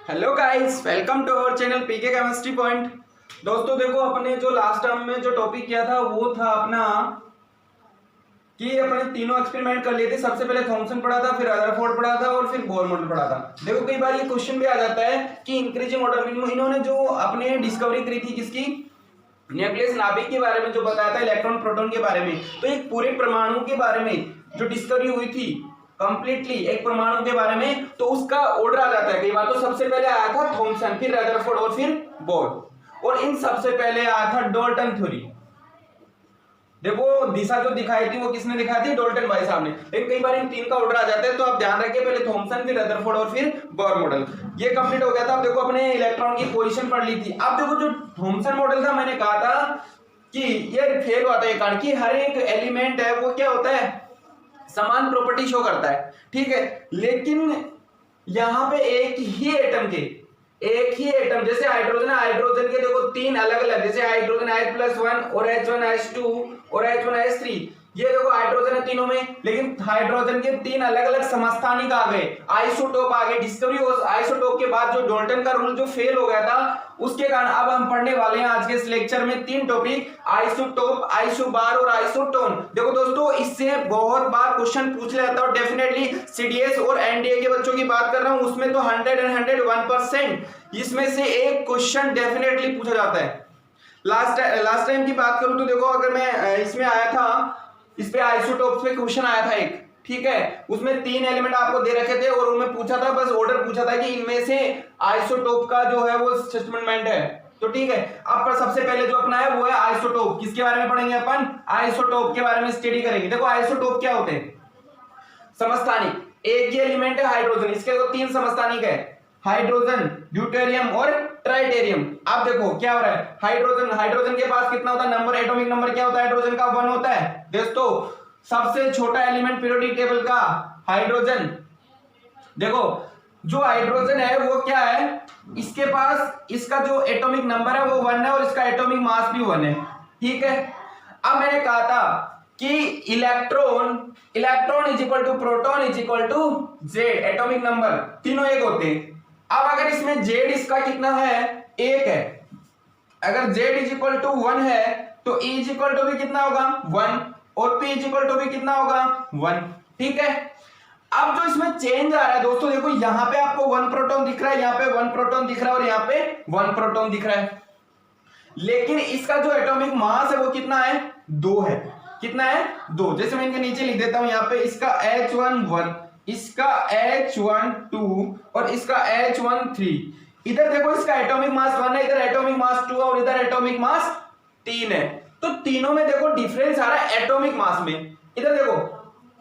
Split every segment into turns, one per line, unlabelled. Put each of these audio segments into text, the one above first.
Hello guys, welcome to our channel PK chemistry point. दोस्तों देखो, अपने जो लास्ट टर्म में जो टॉपिक किया था वो था अपना कि अपने तीनों एक्सपेरिमेंट कर लिए थे। सबसे पहले थॉमसन पढ़ा था, फिर रदरफोर्ड पढ़ा था और फिर बोर मॉडल पढ़ा था। देखो कई बार ये क्वेश्चन भी आ जाता है कि इंक्रीजिंग ऑर्डर इन्होंने जो अपने डिस्कवरी करी थी किसकी, न्यूक्लियस नाभिक के बारे में जो बताया था, इलेक्ट्रॉन प्रोटॉन के बारे में। तो एक पूरे परमाणु के बारे में जो डिस्कवरी हुई थी कंप्लीटली एक परमाणु के बारे में, तो उसका ऑर्डर आ जाता है कई बार। तो सबसे पहले आया था थॉमसन, फिर रदरफोर्ड और फिर बोर, और इन सबसे पहले आया था डाल्टन थ्योरी। देखो दिशा जो दिखाई थी वो किसने दिखाई थी, डाल्टन भाई साहब ने। लेकिन कई बार इन तीन का ऑर्डर आ जाता है, तो आप ध्यान रखिए, पहले थॉमसन, फिर रदरफोर्ड और फिर बोर मॉडल। ये कंप्लीट हो गया था। अब देखो अपने इलेक्ट्रॉन की पोजीशन पढ़ ली थी। अब देखो जो थॉमसन मॉडल था, मैंने कहा था कि ये फेल हुआ था, ये कारण कि हर एक एलिमेंट है वो क्या होता है, समान प्रॉपर्टी शो करता है, ठीक है। लेकिन यहां पे एक ही एटम, जैसे हाइड्रोजन है, हाइड्रोजन के देखो तीन अलग अलग, जैसे हाइड्रोजन H+1 और H1H2 और H1H3, ये देखो हाइड्रोजन है तीनों में, लेकिन हाइड्रोजन के तीन अलग अलग समस्थानिक आ गए, आइसोटोप आ गए। डिस्कवरी आइसोटोप के बाद जो डाल्टन का रूल जो फेल हो गया था, उसके कारण अब हम पढ़ने वाले हैं आज के इस लेक्चर में तीन टॉपिक, आइसोटोप, आइसोबार और आइसोटोन। देखो दोस्तों, इससे बहुत बार क्वेश्चन पूछ लेता हूं, डेफिनेटली सीडीएस और एनडीए के बच्चों की बात कर रहा हूं, उसमें तो 101% इसमें से एक क्वेश्चन डेफिनेटली पूछा जाता है। लास्ट टाइम की बात करूं तो देखो, अगर मैं इसमें आया था, इस पे आइसोटोप पे क्वेश्चन आया था एक, ठीक है। उसमें तीन एलिमेंट आपको दे रखे थे और उनमें पूछा था, बस ऑर्डर पूछा था कि इनमें से आइसोटोप का जो है वो सस्टेनमेंट है, तो ठीक है। अब सबसे पहले जो अपना है वो है आइसोटोप। किसके बारे में पढ़ेंगे अपन, आइसोटोप के बारे में स्टडी करेंगे। देखो आइसोटोप क्या होते हैं, समस्थानिक। एक ही एलिमेंट है हाइड्रोजन, इसके तो तीन समस्थानिक है, हाइड्रोजन, ड्यूटेरियम और ट्राइटेरियम। अब देखो क्या हो रहा है, हाइड्रोजन के पास कितना होता है नंबर, एटॉमिक नंबर क्या होता है हाइड्रोजन का, 1 होता है। दोस्तों सबसे छोटा एलिमेंट पीरियोडिक टेबल का हाइड्रोजन। देखो जो हाइड्रोजन है वो क्या है, इसके पास इसका जो एटॉमिक नंबर है वो 1 है और इसका एटॉमिक मास भी 1 है, ठीक है। अब मैंने कहा था कि electron is equal to proton is equal to Z, atomic number तीनों एक होते हैं। अब अगर इसमें जेड इसका कितना है, 1 है। अगर जेड इज इक्वल टू 1 है तो ई इज इक्वल टू भी कितना होगा, 1, और पी इज इक्वल टू भी कितना होगा, 1, ठीक है। अब जो इसमें चेंज आ रहा है दोस्तों, देखो यहां पे आपको 1 प्रोटॉन दिख रहा है, यहां पे 1 प्रोटॉन दिख रहा है और यहां पे 1 प्रोटॉन दिख रहा है, लेकिन इसका जो एटॉमिक मास है वो कितना है, 2 है। कितना है, 2। जैसे मैं इनके नीचे लिख देता हूं, यहां पे इसका H1 इसका H1 और इसका H1 इधर देखो इसका एटॉमिक मास 1 है, इधर एटॉमिक मास 2 है और इधर एटॉमिक मास 3 है। तो तीनों में देखो डिफरेंस आ रहा है एटॉमिक मास में। इधर देखो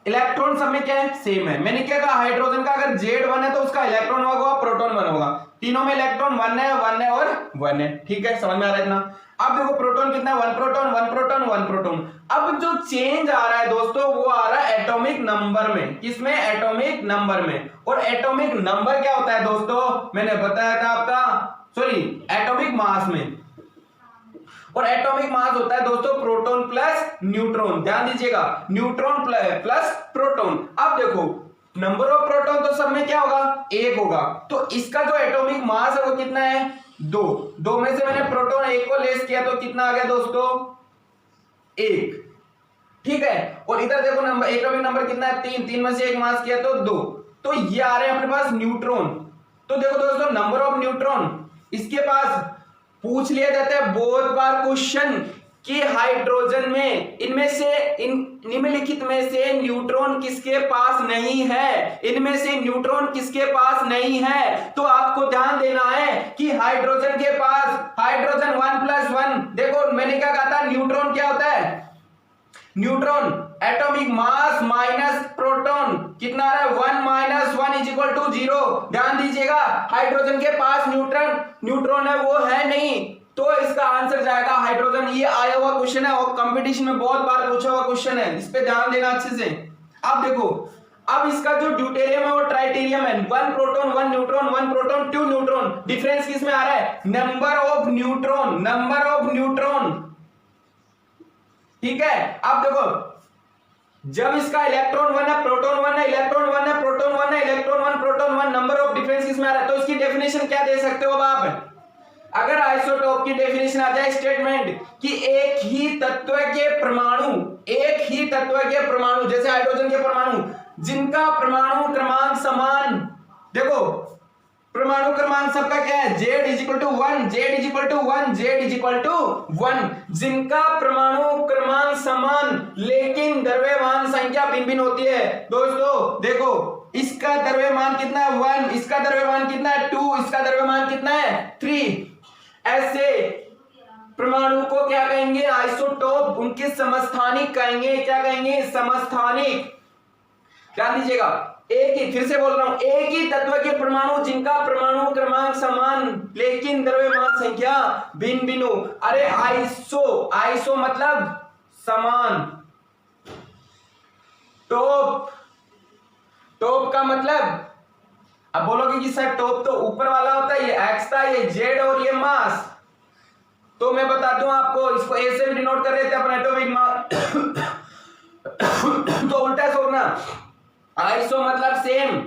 इलेक्ट्रॉन सब में क्या है, सेम है। मैंने क्या कहा, हाइड्रोजन का अगर जेड 1 है तो उसका इलेक्ट्रॉन होगा, प्रोटॉन 1 होगा। तीनों में इलेक्ट्रॉन 1 है और 1 है, ठीक है, समझ में आ रहा है इतना। अब देखो प्रोटॉन कितना है, 1 प्रोटॉन 1 प्रोटॉन 1 प्रोटॉन। अब जो चेंज आ रहा है दोस्तों वो आ रहा है एटॉमिक नंबर में। किसमें, एटॉमिक नंबर में। और एटॉमिक नंबर क्या होता है दोस्तों, मैंने बताया था आपका, एटॉमिक मास में। और एटॉमिक मास होता है दोस्तों प्रोटॉन प्लस न्यूट्रॉन, ध्यान दीजिएगा, न्यूट्रॉन प्लस प्रोटॉन। अब देखो नंबर ऑफ प्रोटॉन तो सब में क्या होगा, 1 होगा, तो इसका जो एटॉमिक मास है वो कितना है, 2 में से मैंने प्रोटॉन 1 को लेस किया तो कितना आ गया दोस्तों, 1, ठीक है। और इधर देखो नंबर, एटॉमिक नंबर कितना है, 3 में से 1 मास किया तो 2, तो ये आ रहे हैं अपने पास न्यूट्रॉन। तो देखो दोस्तों नंबर ऑफ न्यूट्रॉन इसके पास पूछ लिया जाता है बहुत बार क्वेश्चन कि हाइड्रोजन में इनमें से निम्नलिखित में से न्यूट्रॉन किसके पास नहीं है, इनमें से न्यूट्रॉन किसके पास नहीं है। तो आपको ध्यान देना है कि हाइड्रोजन के पास हाइड्रोजन 1+1, देखो मैंने क्या कहा था, न्यूट्रॉन क्या होता है, neutron atomic mass minus proton कितना आ रहा है, 1 - 1 इज इक्वल टू 0। ध्यान दीजिएगा हाइड्रोजन के पास न्यूट्रॉन है वो है नहीं, तो इसका आंसर जाएगा हाइड्रोजन। ये आया हुआ क्वेश्चन है और कंपटीशन में बहुत बार पूछा हुआ क्वेश्चन है, इस पे ध्यान देना अच्छे से। अब देखो, अब इसका जो ड्यूटेरियम है और ट्राइटेरियम है, 1 proton 1 neutron, 1 proton 2 neutron. Difference किस में आ रहा है, नंबर ऑफ न्यूट्रॉन, ठीक है। अब देखो जब इसका इलेक्ट्रॉन 1 है, प्रोटॉन 1 है, इलेक्ट्रॉन 1 है, प्रोटॉन 1 है, electron 1 proton 1, number of difference किस में आ रहा है, तो उसकी डेफिनेशन क्या दे सकते हो अब आप? अगर आइसोटोप की डेफिनेशन आ जाए स्टेटमेंट कि एक ही तत्व के परमाणु जैसे हाइड्रोजन के परमाणु जिनका परमाणु क्रमांक समान, देखो परमाणु क्रमांक सबका क्या है, Z = 1, Z = 1, Z = 1, जिनका परमाणु क्रमांक समान लेकिन द्रव्यमान संख्या भिन्न भिन्न होती है। दोस्तों देखो इसका द्रव्यमान कितना है 1, इसका द्रव्यमान कितना है 2, इसका द्रव्यमान कितना है 3। ऐसे परमाणु को क्या कहेंगे, आइसोटोप, उनके समस्थानिक कहेंगे। क्या कहेंगे, समस्थानिक। ध्यान दीजिएगा, एक ही, फिर से बोल रहा हूं, एक ही तत्व के परमाणु जिनका परमाणु क्रमांक समान लेकिन द्रव्यमान संख्या भिन्न भिन्न हो। अरे आइसो मतलब समान, टोप का मतलब, अब बोलोगे कि सर टॉप तो ऊपर वाला होता है, ये एक्स था, ये जेड और ये मास। तो मैं बता दूं आपको, इसको ए से भी डिनोट कर रहे थे अपन एटॉमिक मास तो उल्टा सोचना, आइसो मतलब सेम,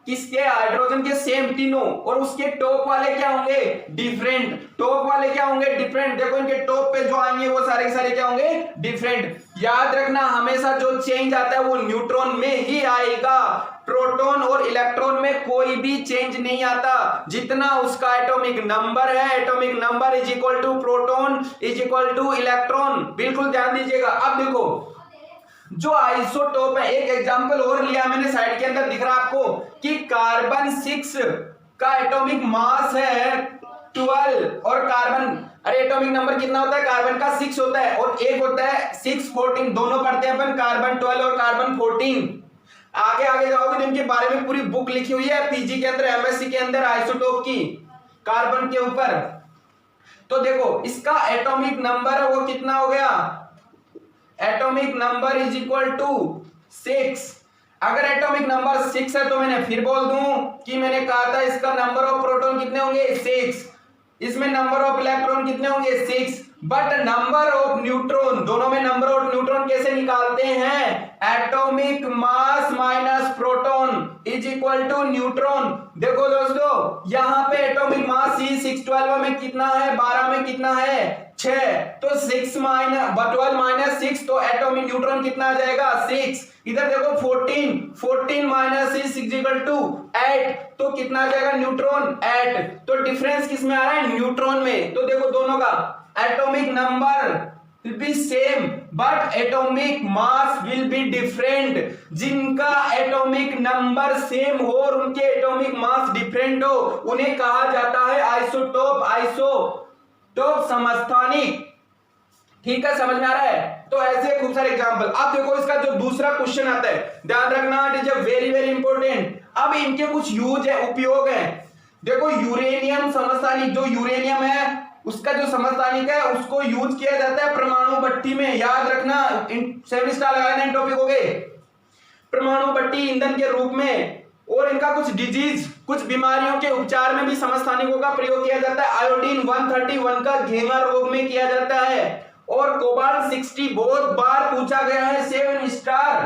किसके, हाइड्रोजन के सेम तीनों, और उसके टॉप वाले क्या होंगे, डिफरेंट। टॉप वाले क्या होंगे, डिफरेंट। देखो इनके टॉप पे जो आएंगे वो सारे के सारे क्या होंगे, डिफरेंट। याद रखना हमेशा जो चेंज आता है वो न्यूट्रॉन में ही आएगा, प्रोटॉन और इलेक्ट्रॉन में कोई भी चेंज नहीं आता। जितना उसका एटॉमिक नंबर है, atomic number is equal to proton is equal to electron. बिल्कुल ध्यान दीजिएगा। अब देखो जो आइसोटोप है, एक एग्जांपल और लिया मैंने, साइड के अंदर दिख रहा है आपको कि कार्बन 6 का एटॉमिक मास है 12 और कार्बन, अरे एटॉमिक नंबर कितना होता है, कार्बन का 6 होता है और एक होता है 6 14, दोनों पढ़ते हैं अपन, कार्बन 12 और कार्बन 14। आगे आगे जाओगे तो इनके बारे में पूरी बुक लिखी हुई है पीजी के अंदर, एमएससी के अंदर, आइसोटोप की, कार्बन के ऊपर। तो देखो इसका एटॉमिक नंबर है वो कितना हो गया, atomic number is equal to 6। अगर एटॉमिक नंबर 6 है तो मैंने फिर बोल दूं कि मैंने कहा था इसका नंबर ऑफ प्रोटॉन कितने होंगे 6, इसमें नंबर ऑफ इलेक्ट्रॉन कितने होंगे 6, बट नंबर ऑफ न्यूट्रॉन, दोनों में नंबर ऑफ न्यूट्रॉन कैसे निकालते हैं, atomic mass minus proton is equal to neutron. देखो दोस्तों यहां पे एटॉमिक मास 612 में कितना है, 12 में कितना है 6, तो 6 माइनस 12 माइनस 6, तो एटॉमिक न्यूट्रॉन कितना आ जाएगा 6। इधर देखो 14 माइनस 6 इज इक्वल टू 8, तो कितना आ जाएगा न्यूट्रॉन 8। तो डिफरेंस किस में आ रहा है, न्यूट्रॉन में। तो देखो दोनों का atomic number will be same but atomic mass will be different। जिनका एटॉमिक नंबर सेम हो और उनके एटॉमिक मास डिफरेंट हो उन्हें कहा जाता है आइसोटोप। आइसोटोप समस्थानिक। ठीक है, समझ में आ रहा है। तो ऐसे खूब सारे एग्जांपल। अब देखो इसका जो दूसरा क्वेश्चन आता है, ध्यान रखना, it is a very very important. अब इनके कुछ यूज है, उपयोग है। देखो यूरेनियम समस्थानिक, जो यूरेनियम है उसका जो समस्थानिक है उसको यूज किया जाता है परमाणु भट्टी में। याद रखना, 7 स्टार लगाना इन टॉपिक हो गए। परमाणु भट्टी ईंधन के रूप में, और इनका कुछ डिजीज, कुछ बीमारियों के उपचार में भी समस्थानिकों का प्रयोग किया जाता है। आयोडीन 131 का घेंगा रोग में किया जाता है। और कोबाल्ट 60 बहुत बार पूछा गया है, 7 स्टार।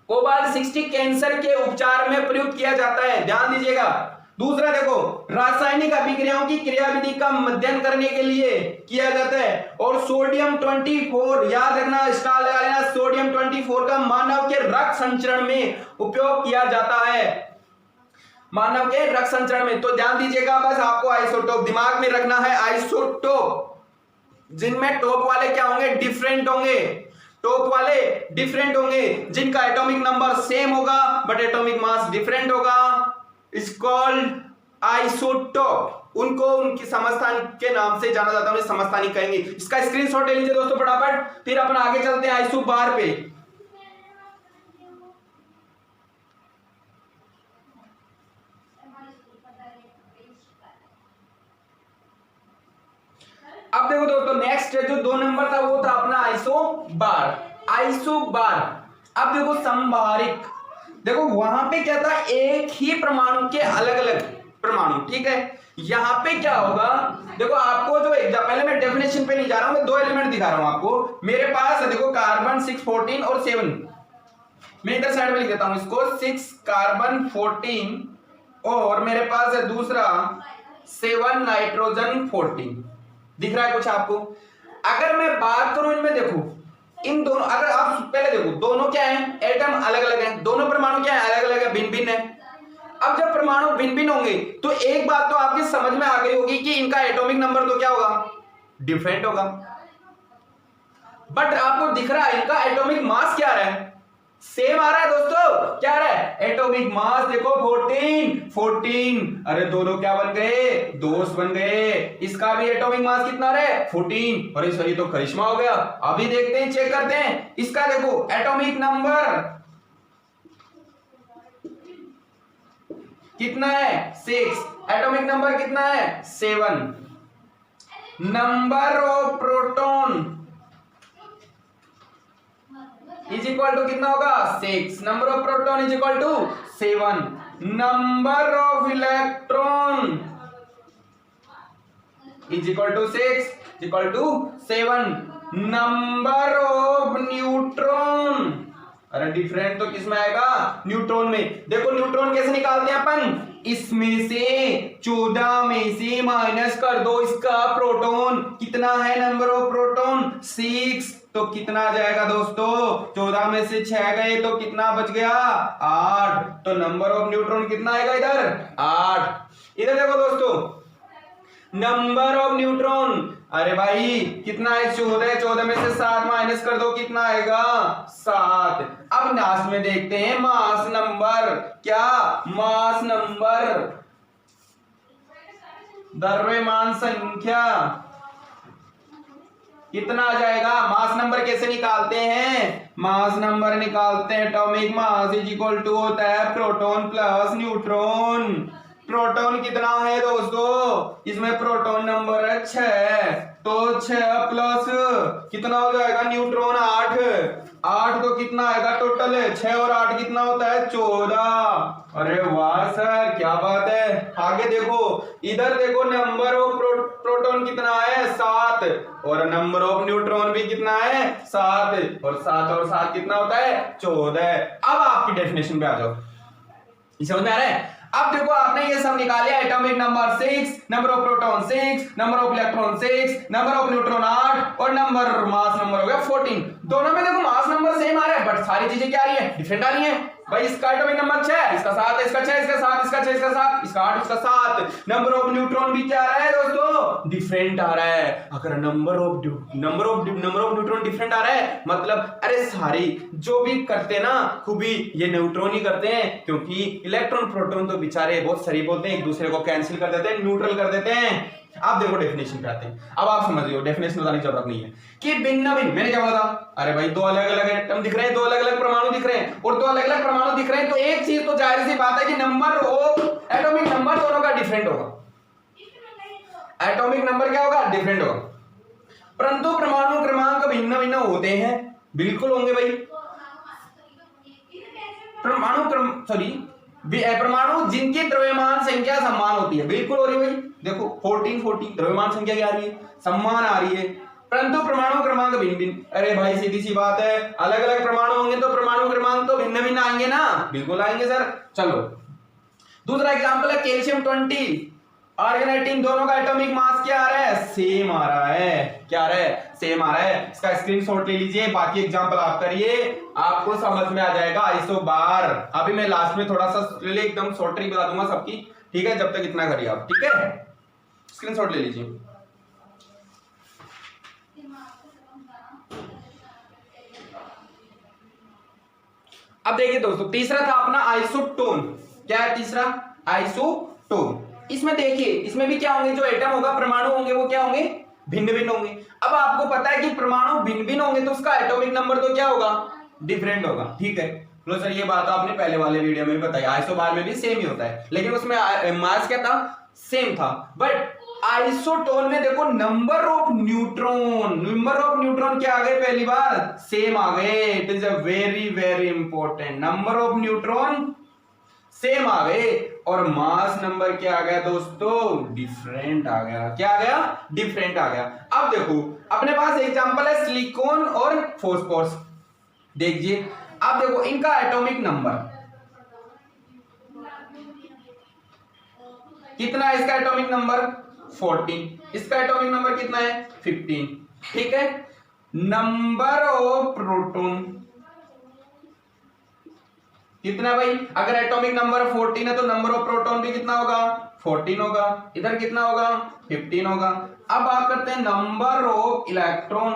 कोबाल्ट 60 कैंसर के उपचार में प्रयुक्त किया जाता है, ध्यान दीजिएगा। दूसरा देखो, रासायनिक अभिक्रियाओं की क्रियाविधि का अध्ययन करने के लिए किया जाता है। और सोडियम 24, याद रखना, स्टार लगा लेना, सोडियम 24 का मानव के रक्त संचरण में उपयोग किया जाता है, मानव के रक्त संचरण में। तो ध्यान दीजिएगा, बस आपको आइसोटोप दिमाग में रखना है। आइसोटोप जिनमें टॉप वाले क्या होंगे, डिफरेंट होंगे। टॉप वाले डिफरेंट होंगे, जिनका एटॉमिक नंबर सेम होगा बट एटॉमिक मास डिफरेंट होगा, इज कॉल्ड आइसोटोप। उनको उनकी समस्थानिक के नाम से जाना जाता है, उन्हें समस्थानिक कहेंगे। इसका स्क्रीनशॉट ले लीजिए दोस्तों फटाफट, फिर अपन आगे चलते हैं आइसोबार पे। अब देखो दोस्तों, नेक्स्ट जो 2 नंबर था वो था अपना आइसोबार। आइसोबार। अब देखो संभारिक। देखो वहां पे क्या था, एक ही परमाणु के अलग अलग परमाणु, ठीक है। यहां पे क्या होगा, देखो आपको जो पहले मैं डेफिनेशन पे नहीं जा रहा हूं, मैं 2 एलिमेंट दिखा रहा हूं आपको। मेरे पास देखो कार्बन 6 14 और 7, मैं इधर साइड में लिख देता हूं इसको 6 कार्बन 14 और मेरे पास है दूसरा 7 नाइट्रोजन 14। दिख रहा है कुछ आपको? अगर मैं बात करूं इनमें, देखो इन दोनों, अगर आप पहले देखो दोनों क्या है, एटम अलग अलग है, दोनों परमाणु क्या है, अलग अलग है, भिन्न भिन्न है। अब जब परमाणु भिन्न भिन्न होंगे तो एक बात तो आपकी समझ में आ गई होगी कि इनका एटॉमिक नंबर तो क्या होगा, डिफरेंट होगा। बट आपको दिख रहा है इनका एटॉमिक मास क्या आ रहा है, सेम आ रहा है दोस्तों। क्या आ रहा है, एटॉमिक मास देखो 14। अरे दोनों क्या बन गए, दोस्त बन गए। इसका भी एटॉमिक मास कितना आ रहा है, 14। अरे सही तो करिश्मा हो गया। अभी देखते हैं, चेक करते हैं इसका। देखो एटॉमिक नंबर कितना है, 6। एटॉमिक नंबर कितना है, 7। Number of proton is equal to कितना होगा, 6। Number of proton is equal to 7। Number of electron is equal to 6 equal to 7। Number of neutron, अरे डिफरेंट तो किस में आएगा, न्यूट्रॉन में। देखो न्यूट्रॉन कैसे निकालते हैं अपन, इसमें से 14 में से माइनस कर दो इसका प्रोटॉन। कितना है नंबर ऑफ प्रोटॉन, 6। तो कितना आ जाएगा दोस्तों, 14 में से 6 गए तो कितना बच गया, 8। तो नंबर ऑफ न्यूट्रॉन कितना आएगा इधर, 8। इधर देखो दोस्तों नंबर ऑफ न्यूट्रॉन, अरे भाई कितना है, 14 में से 7 माइनस कर दो, कितना आएगा, 7। अब लास्ट में देखते हैं मास नंबर, क्या मास नंबर, द्रव्यमान संख्या कितना आ जाएगा। मास नंबर कैसे निकालते हैं, मास नंबर निकालते हैं, atomic mass is equal to होता है प्रोटॉन प्लस न्यूट्रॉन। प्रोटॉन कितना है दोस्तों, इसमें प्रोटॉन नंबर है 6, तो 6 प्लस कितना हो जाएगा, न्यूट्रॉन 8 तो कितना आएगा टोटल है 6 और 8 कितना होता है, 14। अरे वाह सर क्या बात है। आगे देखो, इधर देखो नंबर ऑफ प्रोटॉन कितना है, 7 और नंबर ऑफ न्यूट्रॉन भी कितना है, 7 और 7 कितना होता है, 14। अब आपकी डेफिनेशन पे आ जाओ, समझ में आ रहा है। अब देखो आपने ये सब निकाले, atomic number 6, number of proton 6, number of electron 6, number of neutron 8 और नंबर मास नंबर हो गया 14। दोनों में देखो मास नंबर सेम आ रहा है बट सारी चीजें क्या आ रही है, डिफरेंट आ रही है। भाई इसका एटॉमिक नंबर 6, इसका 7 है, इसका 6, इसका 7, इसका 6, इसका 7, इसका 8, इसका 7। नंबर ऑफ न्यूट्रॉन भी क्या आ रहा है दोस्तों, डिफरेंट आ रहा है। अगर नंबर ऑफ न्यूट्रॉन डिफरेंट आ रहा है मतलब अरे सारी जो भी करते हैं ना खूबी ये न्यूट्रॉन ही करते हैं, क्योंकि इलेक्ट्रॉन प्रोटॉन तो बेचारे बहुत सारी बोलते हैं, एक दूसरे को कैंसिल कर देते हैं, न्यूट्रल कर देते हैं। आप देखो डेफिनेशन पे आते हैं। अब आप समझ लो, डेफिनेशन बताने की जरूरत नहीं है कि भिन्न भिन्न, मैंने क्या बोला था, अरे भाई दो अलग अलग एटम दिख रहे हैं, दो अलग अलग परमाणु दिख रहे हैं और दो अलग अलग परमाणु दिख रहे हैं, तो एक चीज तो जाहिर सी बात है कि नंबर ऑफ एटॉमिक नंबर दोनों का डिफरेंट होगा। एटॉमिक नंबर क्या होगा, डिफरेंट होगा। परंतु परमाणु क्रमांक भिन्न भिन्न होते हैं, बिल्कुल होंगे भाई। परमाणु जिनकी द्रव्यमान संख्या समान होती है, बिल्कुल हो रही है भाई। देखो 14 द्रव्यमान संख्या क्या आ रही है, समान आ रही है। परंतु परमाणु क्रमांक भिन्न भिन्न, अरे भाई सीधी सी बात है, अलग अलग परमाणु होंगे तो परमाणु क्रमांक तो भिन्न भिन्न आएंगे ना, बिल्कुल आएंगे सर। चलो दूसरा एग्जांपल है कैल्शियम 20, आर्गन 18, दोनों का एटॉमिक मास क्या आ रहा है, सेम आ रहा है। क्या आ रहा है, सेम आ रहा है। इसका स्क्रीनशॉट ले लीजिए, बाकी एग्जांपल आप करिए, आपको समझ में आ जाएगा आइसो बार। अभी मैं लास्ट में थोड़ा सा एकदम शॉर्ट ट्रिक बता दूंगा सबकी, ठीक है, जब तक इतना करिए आप, ठीक है। स्क्रीनशॉट ले लीजिए। अब देखिए दोस्तों, तीसरा था अपना आइसोटोन। क्या है तीसरा, आइसोटोन। इसमें देखिए, इसमें भी क्या होंगे, जो एटम होगा, परमाणु होंगे, वो क्या होंगे, भिन्न भिन्न होंगे। अब आपको पता है कि परमाणु भिन्न भिन्न होंगे तो उसका एटॉमिक नंबर तो क्या होगा, डिफरेंट होगा, ठीक है। लो सर ये बात आपने पहले वाले वीडियो में भी बताई, आइसोबार में भी सेम ही होता है, लेकिन उसमें मास क्या था, सेम था। बट आइसोटोन में देखो नंबर ऑफ न्यूट्रॉन क्या आ गए, पहली बार सेम आ गए। It is a very very important, number of neutron same आ गए और मास नंबर क्या आ गया दोस्तों, डिफरेंट आ गया। क्या आ गया, डिफरेंट आ गया। अब देखो अपने पास एग्जांपल है सिलिकॉन और फॉस्फोरस। देखिए अब देखो इनका एटॉमिक नंबर कितना है, इसका एटॉमिक नंबर 14, इसका एटॉमिक नंबर कितना है 15। ठीक है, नंबर ऑफ प्रोटॉन कितना है भाई, अगर एटॉमिक नंबर 14 है तो नंबर ऑफ प्रोटॉन भी कितना होगा 14 होगा, इधर कितना होगा 15 होगा। अब बात करते हैं नंबर ऑफ इलेक्ट्रॉन,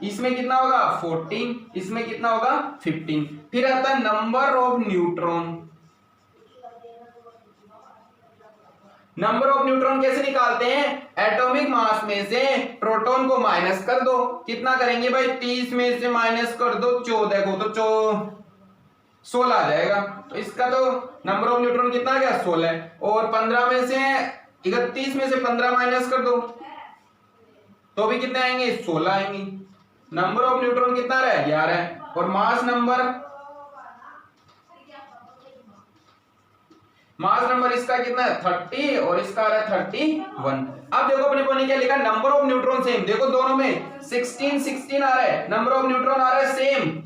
इसमें कितना होगा 14, इसमें कितना होगा 15। फिर आता है number of neutron, number of neutron कैसे निकालते हैं, एटॉमिक मास में से प्रोटॉन को माइनस कर दो, कितना करेंगे भाई 30 में से माइनस कर दो 14 को तो 16 आ जाएगा। तो इसका तो नंबर ऑफ न्यूट्रॉन कितना आ गया 16, और 15 में से 31 में से 15 माइनस कर दो तो भी कितने आएंगे 16 आएंगे। नंबर ऑफ न्यूट्रॉन कितना रहा 11, और मास नंबर इसका कितना है 30 और इसका आ रहा है 31। अब देखो अपने को क्या लिखा, नंबर ऑफ न्यूट्रॉन सेम, देखो दोनों में 16 आ रहा है, नंबर ऑफ न्यूट्रॉन आ रहा है same,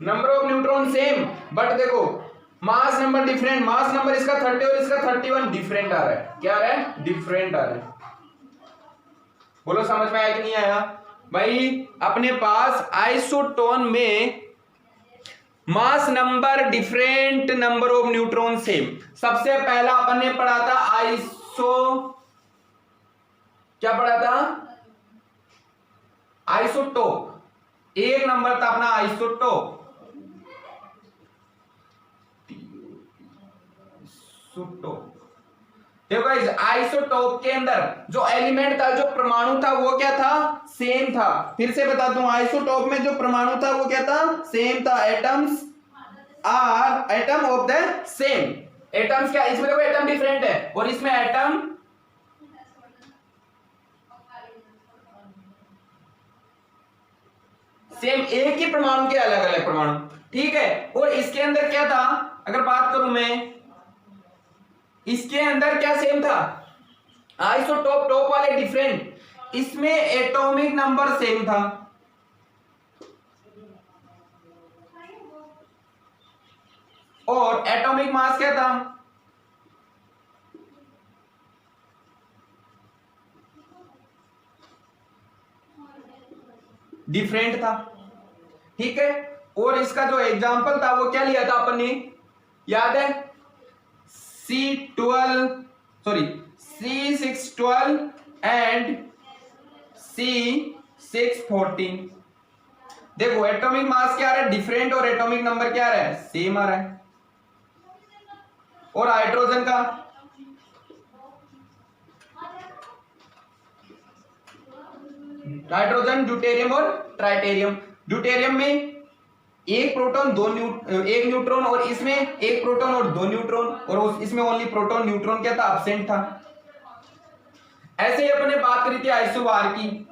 number of neutron same, but देखो mass number different, mass number इसका 30 और इसका 31 डिफरेंट आ रहा है, क्या आ रहा है डिफरेंट आ रहा है। बोलो समझ में आया कि नहीं आया भाई। अपने पास आइसोटोन में मास number different, number of neutron same. सबसे पहला अपन ने पढ़ा था क्या पढ़ा था आइसोटोप, एक नंबर था अपना आइसोटोप, देखो गाइस आइसोटोप के अंदर जो एलिमेंट था, जो परमाणु था वो क्या था सेम था। फिर से बता दूं, आइसोटोप में जो परमाणु था वो क्या था सेम था, atoms are atom of the same. Atoms क्या, इसमें देखो एटम डिफरेंट है और इसमें एटम सेम, एक ही परमाणु के अलग अलग परमाणु। ठीक है, और इसके अंदर क्या था, अगर बात करूं मैं, इसके अंदर क्या सेम था, आइसोटोप टॉप वाले डिफरेंट, इसमें एटॉमिक नंबर सेम था, और एटॉमिक मास क्या था डिफरेंट था। ठीक है, और इसका जो एग्जांपल था वो क्या लिया था अपन ने, याद है C612 एंड C614। देखो एटॉमिक मास क्या आ रहा है डिफरेंट, और एटॉमिक नंबर क्या आ रहा है सेम आ रहा है। और हाइड्रोजन का हाइड्रोजन, ड्यूटेरियम और ट्राइटेरियम। ड्यूटेरियम में एक प्रोटॉन एक न्यूट्रॉन, और इसमें एक प्रोटॉन और 2 न्यूट्रॉन, और इसमें ओनली प्रोटॉन, न्यूट्रॉन क्या था एब्सेंट था। ऐसे ही अपने बात करी थी आइसोबार की,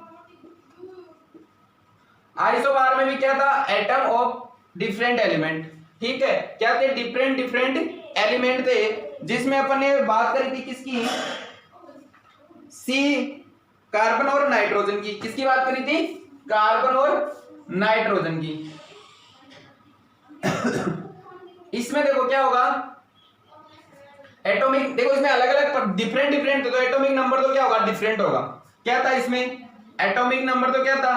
आइसोबार में भी क्या था एटम ऑफ डिफरेंट एलिमेंट। ठीक है, क्या थे डिफरेंट एलिमेंट थे, जिसमें अपन ने बात करी थी किसकी, सी कार्बन और नाइट्रोजन की। किसकी बात करी थी, कार्बन और नाइट्रोजन की। इसमें देखो क्या होगा एटॉमिक, देखो इसमें अलग अलग डिफरेंट तो एटॉमिक नंबर तो क्या होगा डिफरेंट होगा। क्या था इसमें एटॉमिक नंबर तो क्या था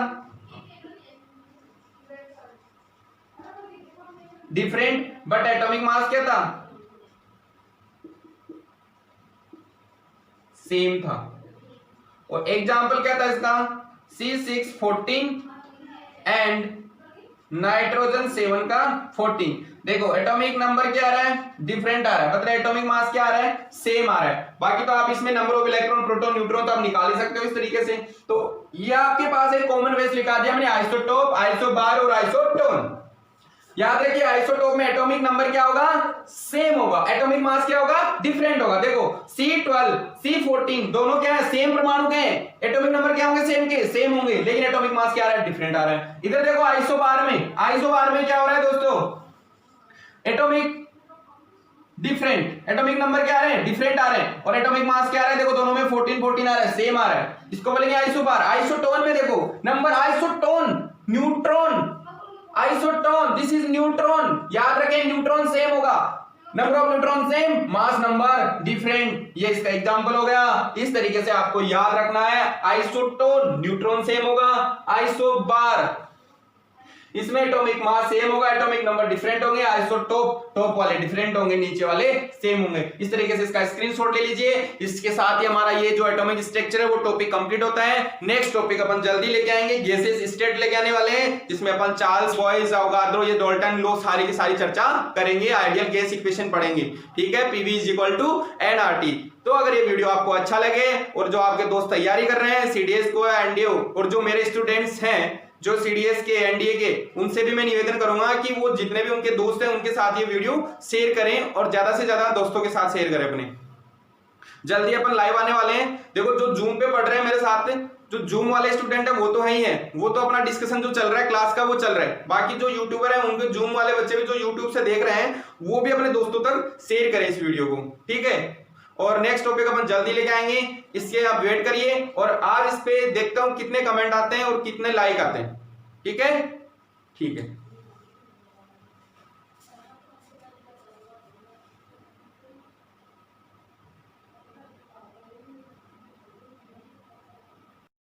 डिफरेंट, बट एटॉमिक मास क्या था सेम था। और एग्जाम्पल क्या था इसका C614 एंड नाइट्रोजन 7 का 14। देखो एटॉमिक नंबर क्या आ रहा है डिफरेंट आ रहा है, मतलब एटॉमिक मास क्या आ रहा है सेम आ रहा है। बाकी तो आप इसमें number of electron, proton, neutron तो आप निकाल ही सकते हो इस तरीके से। तो ये आपके पास एक कॉमन बेस लिखा दिया मैंने, आइसोटोप, आइसोबार और आइसोटोन। याद रखिए आइसोटोप में एटॉमिक नंबर क्या होगा सेम होगा, एटॉमिक मास क्या होगा डिफरेंट होगा। देखो C12 C14 दोनों क्या है सेम परमाणु के हैं, एटॉमिक नंबर क्या होंगे सेम होंगे, लेकिन एटॉमिक मास क्या आ रहा है डिफरेंट आ रहा है। इधर देखो आइसोबार में क्या हो रहा है दोस्तों, एटॉमिक डिफरेंट, एटॉमिक नंबर क्या आ रहे हैं डिफरेंट आ रहे हैं, और एटॉमिक मास क्या आ रहा है देखो दोनों में 14 आ रहा है सेम आ रहा है। इसको बोलेंगे आइसोबार। आइसोटोन में देखो number, isotone neutron, isotone this is neutron, याद रखें न्यूट्रॉन सेम होगा, number of neutron same, mass number different, ये इसका एग्जांपल हो गया। इस तरीके से आपको याद रखना है, आइसोटोन न्यूट्रॉन सेम होगा, आइसोबार इसमें एटॉमिक मास सेम होगा, एटॉमिक नंबर डिफरेंट होंगे, आइसोटोप टॉप वाले डिफरेंट होंगे, नीचे वाले सेम होंगे। इस तरीके से इसका स्क्रीनशॉट ले लीजिए। इसके साथ ही हमारा ये जो एटॉमिक स्ट्रक्चर है वो टॉपिक कंप्लीट होता है। नेक्स्ट टॉपिक अपन जल्दी लेके आएंगे, गैसेस स्टेट लेके आने वाले हैं, जिसमें अपन चार्ल्स बॉयज, अवोगाद्रो, ये डाल्टन लॉ सारी की सारी चर्चा करेंगे, आइडियल गैस इक्वेशन पढ़ेंगे, ठीक है। PV is equal to NRT. तो अगर ये वीडियो आपको अच्छा लगे और जो आपके दोस्त तैयारी कर रहे हैं सीडीएस को, एनडीए, और जो मेरे स्टूडेंट्स हैं जो सीडीएस के, एनडीए के, उनसे भी मैं निवेदन करूंगा कि वो जितने भी उनके दोस्त हैं उनके साथ ये वीडियो शेयर करें और ज्यादा से ज्यादा दोस्तों के साथ शेयर करें अपने। जल्दी अपन लाइव आने वाले हैं। देखो जो जूम पे पढ़ रहे हैं मेरे साथ, जो जूम वाले स्टूडेंट है वो तो है ही है, वो तो अपना डिस्कशन जो चल रहा है क्लास का वो चल रहा है। बाकी जो यूट्यूबर है उनके जूम वाले बच्चे भी जो यूट्यूब से देख रहे हैं वो भी अपने दोस्तों तक शेयर करें इस वीडियो को, ठीक है। और नेक्स्ट टॉपिक अपन जल्दी लेके आएंगे, इसके आप वेट करिए। और आज इस पे देखता हूं कितने कमेंट आते हैं और कितने लाइक आते हैं, ठीक है, ठीक है।